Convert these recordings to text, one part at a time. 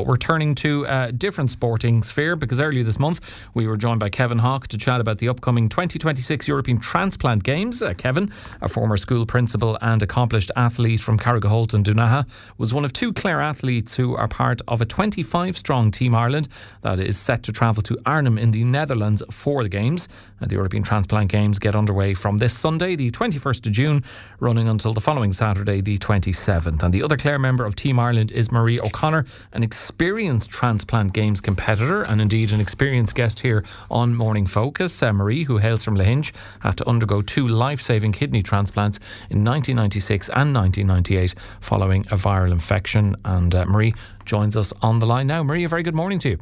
But we're turning to a different sporting sphere, because earlier this month we were joined by Kevin Haugh to chat about the upcoming 2026 European Transplant Games. Kevin, a former school principal and accomplished athlete from Carrigaholt and Doonaha, was one of two Clare athletes who are part of a 25-strong Team Ireland that is set to travel to Arnhem in the Netherlands for the Games. The European Transplant Games get underway from this Sunday, the 21st of June, running until the following Saturday, the 27th. And the other Clare member of Team Ireland is Marie O'Connor, an experienced Transplant Games competitor and indeed an experienced guest here on Morning Focus. Marie, who hails from Lahinch, had to undergo two life-saving kidney transplants in 1996 and 1998 following a viral infection. And Marie joins us on the line now. Marie, a very good morning to you.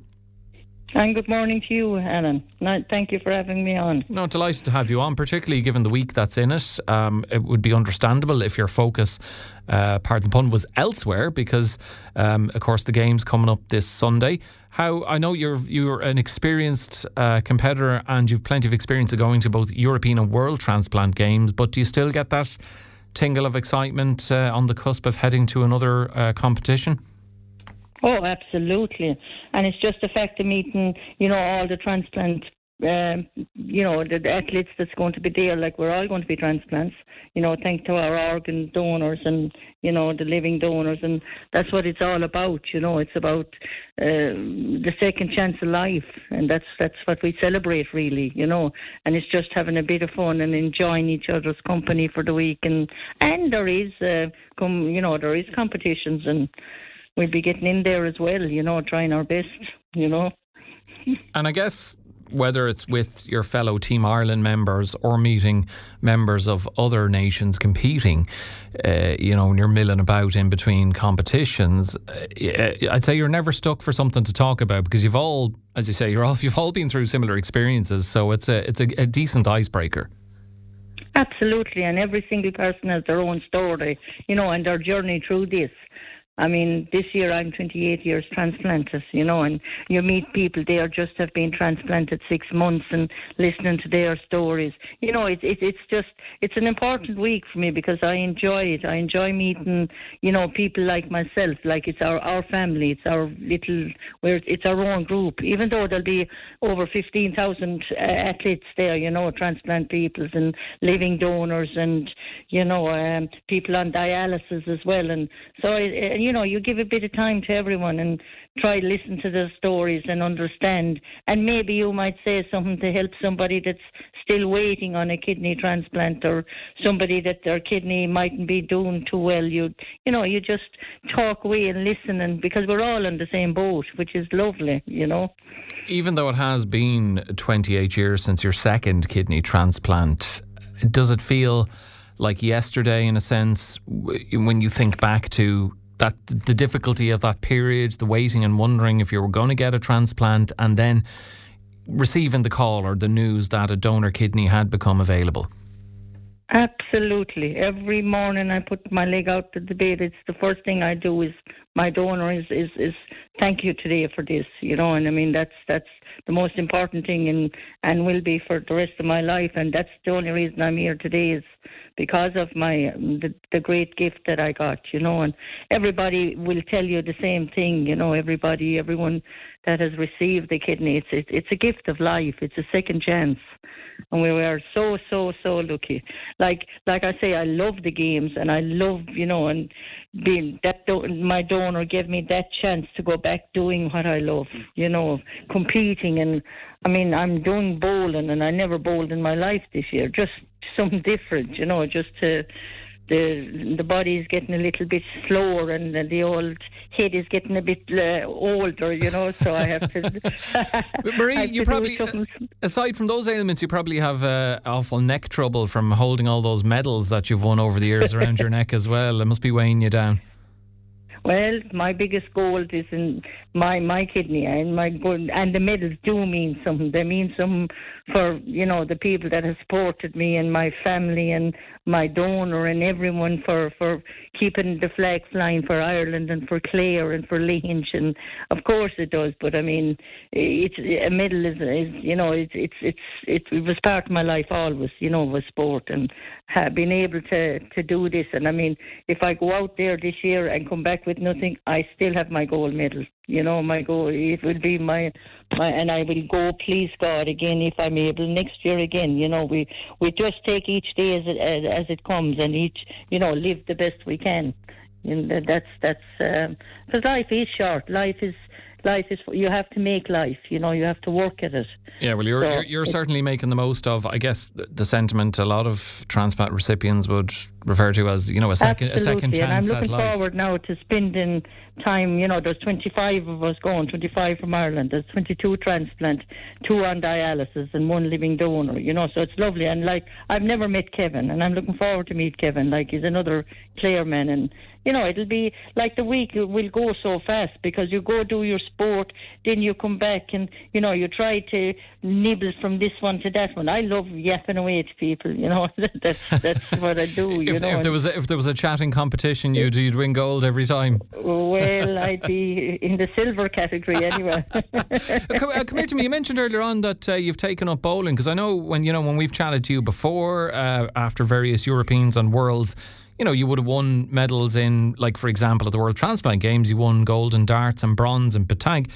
And good morning to you, Alan. Thank you for having me on. No, delighted to have you on, particularly given the week that's in it. It would be understandable if your focus, pardon the pun, was elsewhere, because, of course, the game's coming up this Sunday. How I know you're an experienced competitor and you've plenty of experience of going to both European and World Transplant Games, but do you still get that tingle of excitement on the cusp of heading to another competition? Oh, absolutely. And it's just the fact of meeting, all the transplant, the athletes that's going to be there. Like, we're all going to be transplants, thanks to our organ donors and, the living donors. And that's what it's all about, It's about the second chance of life. And that's what we celebrate, really, And it's just having a bit of fun and enjoying each other's company for the week. And there is, there is competitions, and we'll be getting in there as well, trying our best, And I guess whether it's with your fellow Team Ireland members or meeting members of other nations competing, when you're milling about in between competitions, I'd say you're never stuck for something to talk about, because you've all, as you say, you've all been through similar experiences. So it's a decent icebreaker. Absolutely, and every single person has their own story, and their journey through this. I mean, this year I'm 28 years transplanted, and you meet people there just have been transplanted 6 months, and listening to their stories. It's an important week for me, because I enjoy it. I enjoy meeting, people like myself, like it's our family, it's our it's our own group, even though there'll be over 15,000 athletes there, transplant peoples and living donors and, people on dialysis as well. And so, you give a bit of time to everyone and try to listen to their stories and understand. And maybe you might say something to help somebody that's still waiting on a kidney transplant, or somebody that their kidney mightn't be doing too well. You just talk away and listen, and because we're all on the same boat, which is lovely, Even though it has been 28 years since your second kidney transplant, does it feel like yesterday in a sense when you think back to that, the difficulty of that period, the waiting and wondering if you were going to get a transplant, and then receiving the call or the news that a donor kidney had become available? Absolutely. Every morning I put my leg out to the bed, it's the first thing I do is my donor is thank you today for this, and I mean that's the most important thing, and will be for the rest of my life. And that's the only reason I'm here today, is because of the great gift that I got, and everybody will tell you the same thing, everyone that has received the kidney, it's a gift of life, it's a second chance. And we were so lucky. Like I say, I love the games, and I love, and being that my donor gave me that chance to go back doing what I love, competing. And I mean, I'm doing bowling, and I never bowled in my life this year. Just something different, just to. The body is getting a little bit slower, and the old head is getting a bit older, so I have to... Marie, you probably, aside from those ailments, you probably have awful neck trouble from holding all those medals that you've won over the years around your neck as well. It must be weighing you down. Well, my biggest goal is in my kidney, and and the medals do mean something. They mean something for, the people that have supported me, and my family, and my donor, and everyone for keeping the flag flying for Ireland, and for Clare, and for Lahinch, and of course it does. But I mean, a medal is it was part of my life always, was sport, and being able to do this. And I mean, if I go out there this year and come back with nothing, I still have my gold medal. You know, my goal, it will be my, and I will go, please God, again, if I'm able, next year again. You know, we just take each day as it comes, and live the best we can. And that's because life is short. Life is you have to make life. You know, you have to work at it. Yeah, well, you're certainly making the most of, I guess, the sentiment a lot of transplant recipients would refer to as, a second chance and I'm at looking life. forward now to spending time. You know, there's 25 of us going, 25 from Ireland. There's 22 transplant, 2 on dialysis, and 1 living donor. You know, so it's lovely. And like, I've never met Kevin, and I'm looking forward to meet Kevin. Like, he's another Clare man, and it'll be like the week will go so fast because you go do your sport, then you come back and, you try to nibble from this one to that one. I love yapping away to people, that's what I do. If there was a chatting competition, you'd win gold every time. Well, I'd be in the silver category anyway. Come here to me. You mentioned earlier on that you've taken up bowling, because I know when we've chatted to you before after various Europeans and Worlds, you would have won medals in, like, for example, at the World Transplant Games, you won gold in darts and bronze in petanque.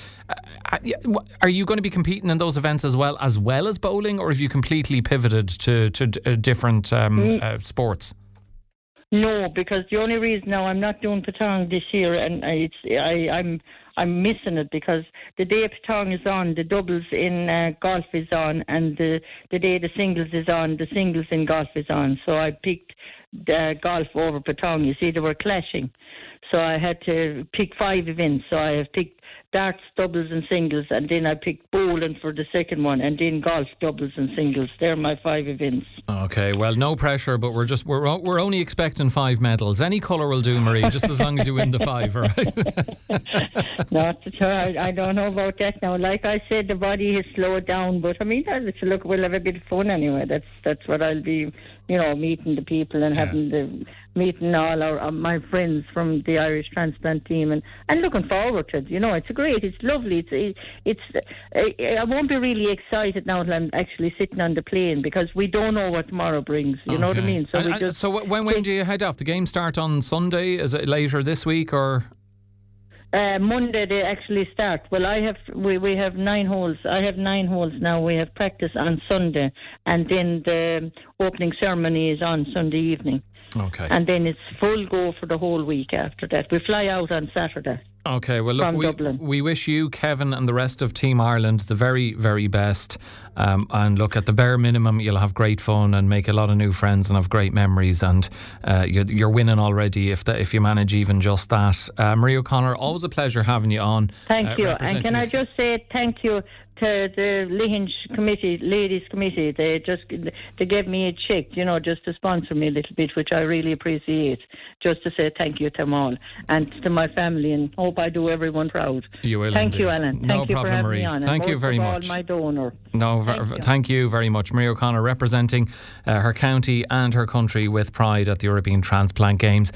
Are you going to be competing in those events as well as bowling, or have you completely pivoted to different sports? No, because the only reason now I'm not doing petanque this year, and I'm missing it because the day petanque is on, the doubles in golf is on, and the day the singles is on, the singles in golf is on. So I picked golf over petanque. You see, they were clashing. So I had to pick 5 events. So I have picked darts, doubles and singles, and then I picked bowling for the second one, and then golf, doubles and singles. They're my 5 events. Okay, well, no pressure, but we're only expecting 5 medals. Any colour will do, Marie, just as long as you win the 5, all right? Not at all. I don't know about that now. Like I said, the body has slowed down, but I mean, look, we'll have a bit of fun anyway. That's what I'll be, meeting the people and having meeting all my friends from the Irish transplant team and looking forward to it. It's great. It's lovely. I won't be really excited now that I'm actually sitting on the plane because we don't know what tomorrow brings. You know what I mean? So when do you head off? The games start on Sunday. Is it later this week or? Monday they actually start. Well, we have 9 holes. I have 9 holes now. We have practice on Sunday, and then the opening ceremony is on Sunday evening. Okay. And then it's full go for the whole week after that. We fly out on Saturday. Okay, well, look, we wish you, Kevin, and the rest of Team Ireland the very, very best. And look, at the bare minimum, you'll have great fun and make a lot of new friends and have great memories. And you're winning already if you manage even just that. Marie O'Connor, always a pleasure having you on. Thank you. And can I just say thank you to the Lahinch committee, ladies committee. They gave me a check, just to sponsor me a little bit, which I really appreciate. Just to say thank you to them all and to my family, and hope I do everyone proud. You will. Thank you, Alan. Thank you for having me on. Thank you very much. My donor. Thank you very much, Marie O'Connor, representing her county and her country with pride at the European Transplant Games.